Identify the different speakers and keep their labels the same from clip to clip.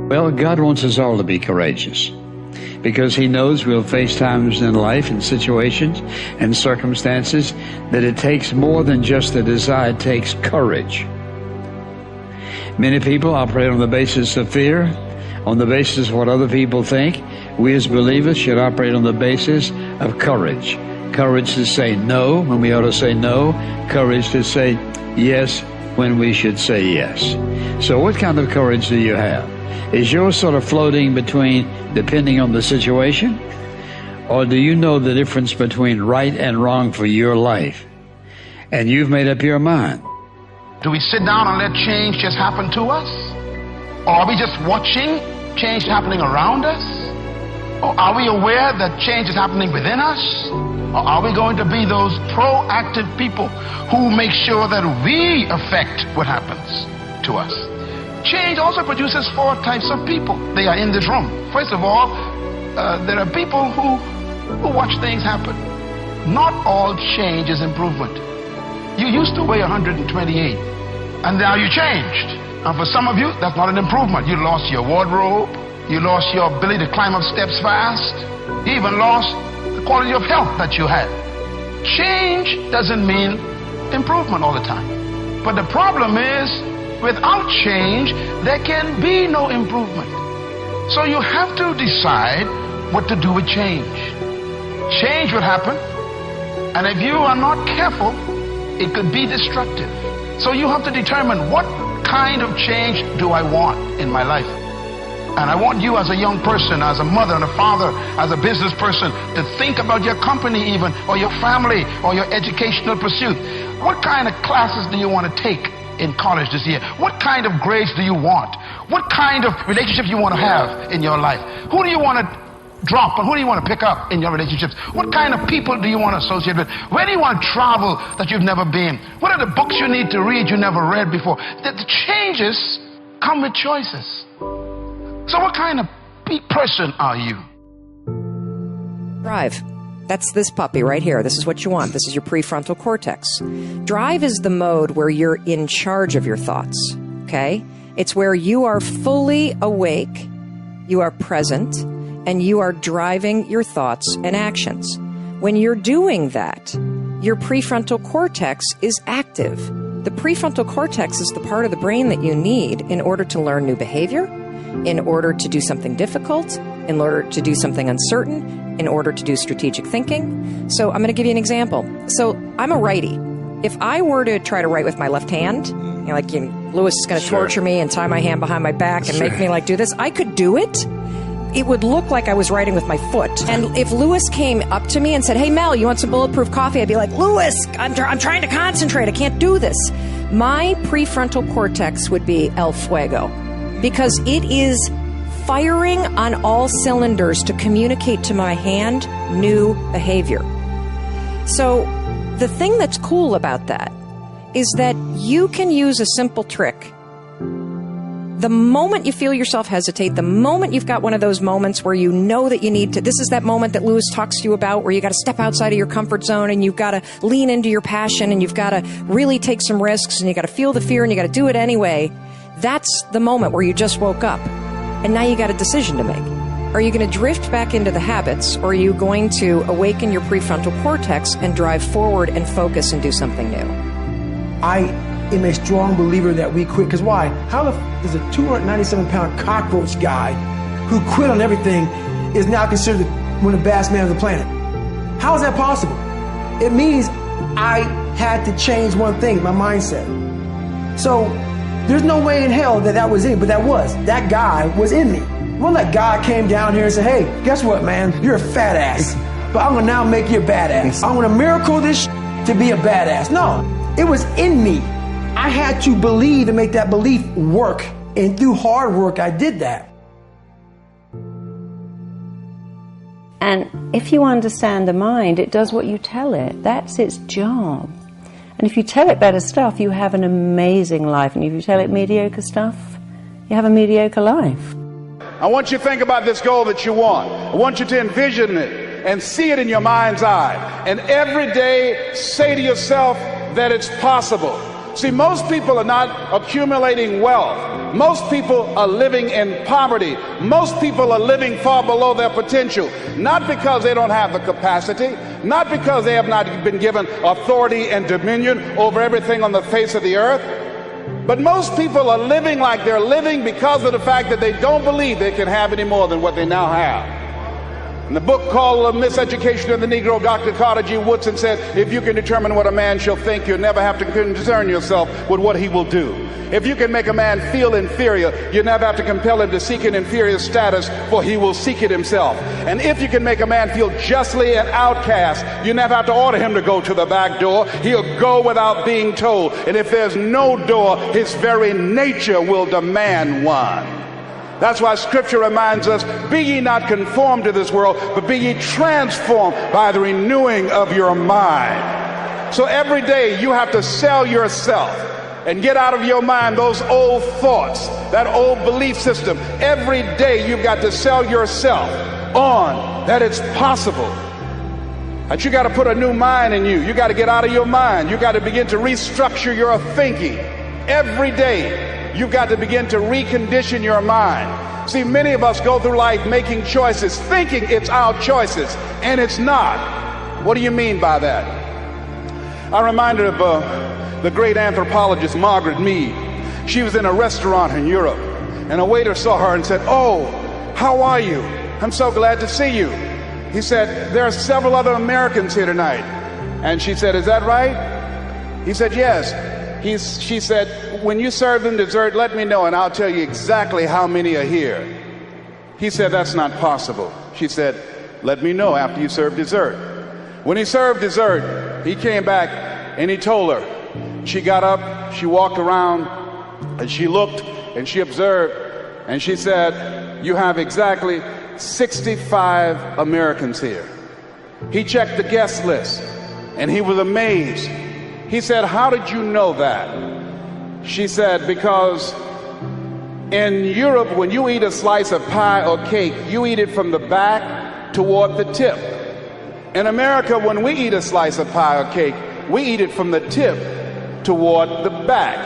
Speaker 1: Well, God wants us all to be courageous because He knows we'll face times in life and situations and circumstances that it takes more than just a desire. It takes courage. Many people operate on the basis of fear, on the basis of what other people think. We as believers should operate on the basis of courage. Courage to say no when we ought to say no. Courage to say yes when we should say yes. So what kind of courage do you have? Is yours sort of floating between depending on the situation? Or do you know the difference between right and wrong for your life? And you've made up your mind.
Speaker 2: Do we sit down and let change just happen to us? Or are we just watching change happening around us? Or are we aware that change is happening within us? Or are we going to be those proactive people who make sure that we affect what happens to us? Change also produces 4 types of people. They are in this room. First of all, there are people who watch things happen. Not all change is improvement. You used to weigh 128, and now you changed. And for some of you, that's not an improvement. You lost your wardrobe. You lost your ability to climb up steps fast. You even lost the quality of health that you had. Change doesn't mean improvement all the time. But the problem is, without change, there can be no improvement. So you have to decide what to do with change. Change will happen, and if you are not careful, it could be destructive. So you have to determine, what kind of change do I want in my life? And I want you as a young person, as a mother and a father, as a business person, to think about your company even, or your family, or your educational pursuit. What kind of classes do you want to take in college this year? What kind of grades do you want? What kind of relationships you want to have in your life? Who do you want to drop and who do you want to pick up in your relationships? What kind of people do you want to associate with? Where do you want to travel that you've never been? What are the books you need to read you never read before? The changes come with choices. So what kind of person are you?
Speaker 3: Drive. That's this puppy right here. This is what you want. This is your prefrontal cortex. Drive is the mode where you're in charge of your thoughts, okay? It's where you are fully awake, you are present, and you are driving your thoughts and actions. When you're doing that, your prefrontal cortex is active. The prefrontal cortex is the part of the brain that you need in order to learn new behavior, in order to do something difficult, in order to do something uncertain, in order to do strategic thinking. So I'm going to give you an example. So I'm a righty. If I were to try to write with my left hand, Lewis is going to torture me and tie my hand behind my back and make me do this, I could do it. It would look like I was writing with my foot. And if Lewis came up to me and said, "Hey, Mel, you want some bulletproof coffee?" I'd be like, "Lewis, I'm trying to concentrate. I can't do this." My prefrontal cortex would be el fuego, because it is firing on all cylinders to communicate to my hand new behavior. So the thing that's cool about that is that you can use a simple trick. The moment you feel yourself hesitate, the moment you've got one of those moments where you know that you need to, this is that moment that Lewis talks to you about where you got to step outside of your comfort zone and you've got to lean into your passion and you've got to really take some risks and you got to feel the fear and you got to do it anyway. That's the moment where you just woke up and now you got a decision to make. Are you going to drift back into the habits, or are you going to awaken your prefrontal cortex and drive forward and focus and do something new?
Speaker 4: I am a strong believer that we quit. Because why? How the does a 297-pound cockroach guy who quit on everything is now considered one of the baddest men on the planet? How is that possible? It means I had to change one thing, my mindset. So there's no way in hell that was it, but that guy was in me. Well, that guy came down here and said, "Hey, guess what, man? You're a fat ass, but I'm gonna now make you a badass. I'm gonna miracle this to be a badass." No, it was in me. I had to believe and make that belief work. And through hard work, I did that.
Speaker 5: And if you understand the mind, it does what you tell it. That's its job. And if you tell it better stuff, you have an amazing life. And if you tell it mediocre stuff, you have a mediocre life.
Speaker 6: I want you to think about this goal that you want. I want you to envision it and see it in your mind's eye. And every day say to yourself that it's possible. See, most people are not accumulating wealth. Most people are living in poverty. Most people are living far below their potential, not because they don't have the capacity, not because they have not been given authority and dominion over everything on the face of the earth, but most people are living like they're living because of the fact that they don't believe they can have any more than what they now have. In the book called Miseducation of the Negro, Dr. Carter G. Woodson said, if you can determine what a man shall think, you'll never have to concern yourself with what he will do. If you can make a man feel inferior, you never have to compel him to seek an inferior status, for he will seek it himself. And if you can make a man feel justly an outcast, you never have to order him to go to the back door. He'll go without being told. And if there's no door, his very nature will demand one. That's why Scripture reminds us, be ye not conformed to this world, but be ye transformed by the renewing of your mind. So every day you have to sell yourself and get out of your mind those old thoughts, that old belief system. Every day you've got to sell yourself on that it's possible. That you got to put a new mind in you. You got to get out of your mind. You got to begin to restructure your thinking. Every day you've got to begin to recondition your mind. See, many of us go through life making choices, thinking it's our choices, and it's not. What do you mean by that? I'm reminded of the great anthropologist Margaret Mead. She was in a restaurant in Europe, and a waiter saw her and said, "Oh, how are you? I'm so glad to see you." He said, "There are several other Americans here tonight." And she said, "Is that right?" He said, "Yes." She said, "When you serve them dessert, let me know and I'll tell you exactly how many are here." He said, "That's not possible." She said, "Let me know after you serve dessert." When he served dessert, he came back and he told her. She got up, she walked around, and she looked and she observed, and she said, "You have exactly 65 Americans here." He checked the guest list and he was amazed. He said, "How did you know that?" She said, "Because in Europe, when you eat a slice of pie or cake, you eat it from the back toward the tip. In America, when we eat a slice of pie or cake, we eat it from the tip toward the back."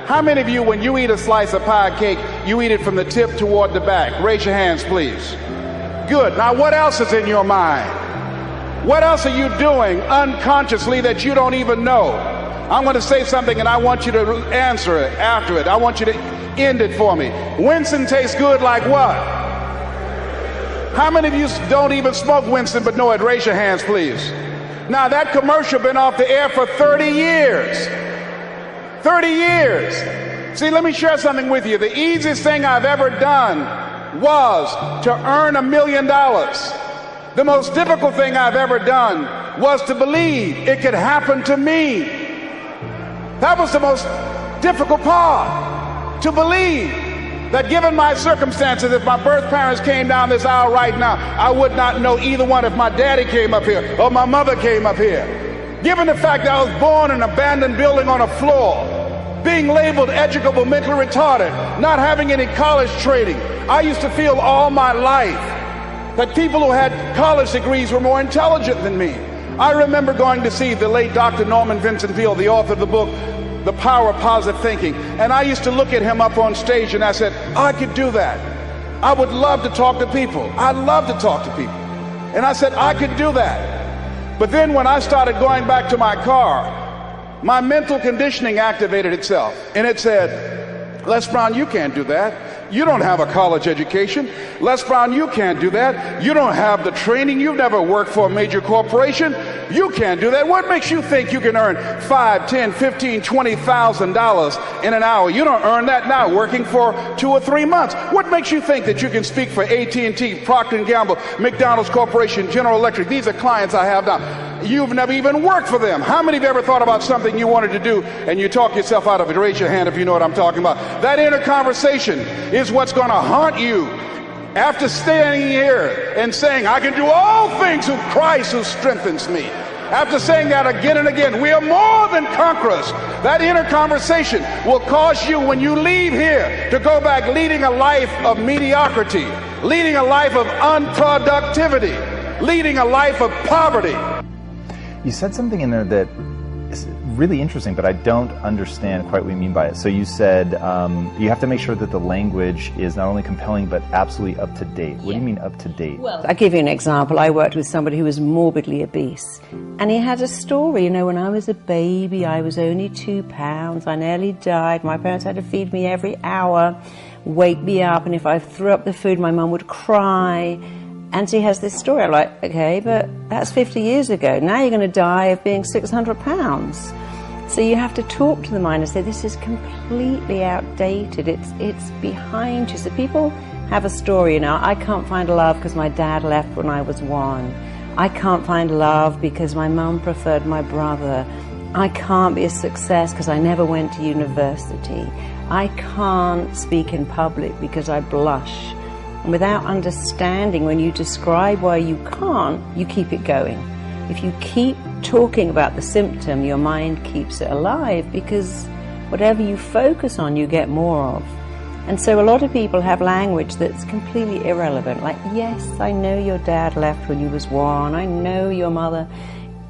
Speaker 6: How many of you, when you eat a slice of pie or cake, you eat it from the tip toward the back? Raise your hands, please. Good. Now, what else is in your mind? What else are you doing unconsciously that you don't even know? I'm going to say something and I want you to answer it after it. I want you to end it for me. Winston tastes good like what? How many of you don't even smoke Winston but know it? Raise your hands, please. Now, that commercial been off the air for 30 years. 30 years. See, let me share something with you. The easiest thing I've ever done was to earn $1 million. The most difficult thing I've ever done was to believe it could happen to me. That was the most difficult part, to believe that given my circumstances, if my birth parents came down this aisle right now, I would not know either one if my daddy came up here or my mother came up here. Given the fact that I was born in an abandoned building on a floor, being labeled educable, mentally retarded, not having any college training, I used to feel all my life that people who had college degrees were more intelligent than me. I remember going to see the late Dr. Norman Vincent Peale, the author of the book, The Power of Positive Thinking. And I used to look at him up on stage and I said, I could do that. I would love to talk to people. I'd love to talk to people. And I said, I could do that. But then when I started going back to my car, my mental conditioning activated itself. And it said, Les Brown, you can't do that. You don't have a college education. Les Brown, you can't do that. You don't have the training. You've never worked for a major corporation. You can't do that. What makes you think you can earn $5, $10, $15, $20,000 in an hour? You don't earn that now working for 2 or 3 months. What makes you think that you can speak for AT&T, Procter & Gamble, McDonald's Corporation, General Electric? These are clients I have now. You've never even worked for them. How many of you ever thought about something you wanted to do and you talk yourself out of it? Raise your hand if you know what I'm talking about. That inner conversation is what's going to haunt you after standing here and saying, I can do all things through Christ who strengthens me. After saying that again and again, we are more than conquerors. That inner conversation will cause you, when you leave here, to go back leading a life of mediocrity, leading a life of unproductivity, leading a life of poverty.
Speaker 7: You said something in there that is really interesting, but I don't understand quite what you mean by it. So you said you have to make sure that the language is not only compelling, but absolutely up to date. What do you mean up to date?
Speaker 5: Well, I'll give you an example. I worked with somebody who was morbidly obese, and he had a story. You know, when I was a baby, I was only 2 pounds. I nearly died. My parents had to feed me every hour, wake me up, and if I threw up the food, my mum would cry. And he has this story. I'm like, okay, but that's 50 years ago. Now you're going to die of being 600 pounds. So you have to talk to the mind and say, this is completely outdated. It's behind you. So people have a story, you know, I can't find love because my dad left when I was 1. I can't find love because my mum preferred my brother. I can't be a success because I never went to university. I can't speak in public because I blush. And without understanding, when you describe why you can't, you keep it going. If you keep talking about the symptom, your mind keeps it alive, because whatever you focus on, you get more of. And so a lot of people have language that's completely irrelevant. Like, yes, I know your dad left when you was 1. I know your mother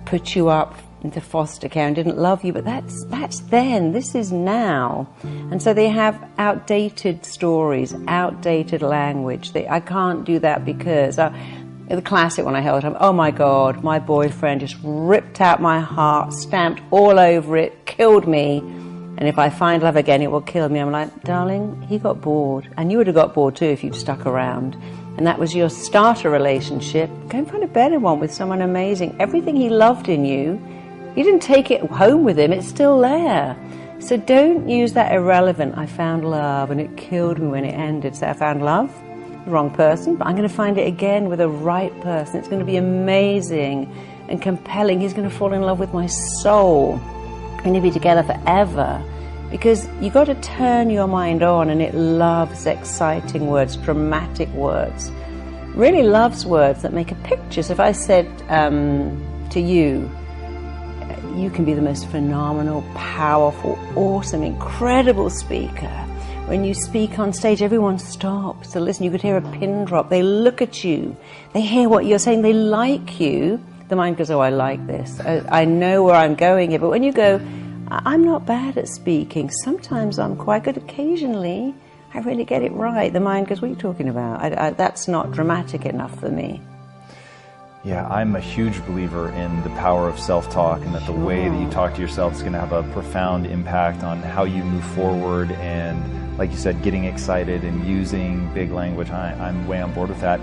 Speaker 5: put you up into foster care and didn't love you, but that's then. This is now. And so they have outdated stories, outdated language. I can't do that because the classic one I held up, oh my God, my boyfriend just ripped out my heart, stamped all over it, killed me, and if I find love again, it will kill me. I'm like, darling, he got bored, and you would have got bored too if you'd stuck around. And that was your starter relationship. Go and find a better one with someone amazing. Everything he loved in you, you didn't take it home with him, it's still there. So don't use that irrelevant, I found love and it killed me when it ended. So I found love, the wrong person, but I'm going to find it again with the right person. It's going to be amazing and compelling. He's going to fall in love with my soul. We're going to be together forever. Because you've got to turn your mind on, and it loves exciting words, dramatic words. Really loves words that make a picture. So if I said to you, you can be the most phenomenal, powerful, awesome, incredible speaker. When you speak on stage, everyone stops to listen. You could hear a pin drop. They look at you. They hear what you're saying. They like you. The mind goes, oh, I like this. I know where I'm going here. But when you go, I'm not bad at speaking. Sometimes I'm quite good. Occasionally, I really get it right. The mind goes, what are you talking about? That's not dramatic enough for me.
Speaker 7: Yeah, I'm a huge believer in the power of self-talk, and that the way that you talk to yourself is going to have a profound impact on how you move forward, and like you said, getting excited and using big language. I'm way on board with that.